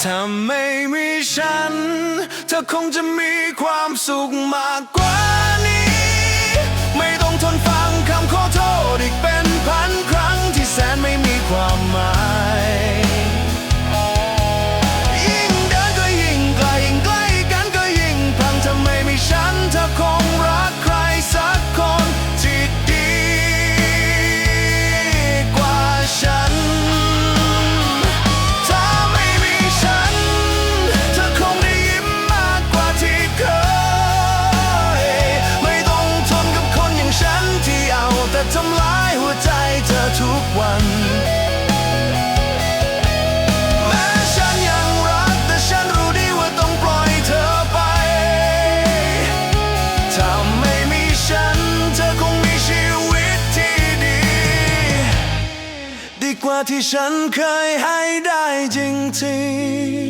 ถ้าไม่มีฉันเธอคงจะมีความสุขมากกว่านี้ไม่ต้องทนฟังคำขอโทษอีกเป็นพันครั้งที่แสนไม่มีความหมายยิ่งเดินก็ยิ่งไกลยิ่งใกล้กันก็ยิ่งพังถ้าไม่มีฉันเธอคงรักใครสักคนที่ดีกว่าฉันทำร้ายหัวใจเธอทุกวันแม้ฉันยังรักแต่ฉันรู้ดีว่าต้องปล่อยเธอไปถ้าไม่มีฉันเธอคงมีชีวิตที่ดีกว่าที่ฉันเคยให้ได้จริงๆ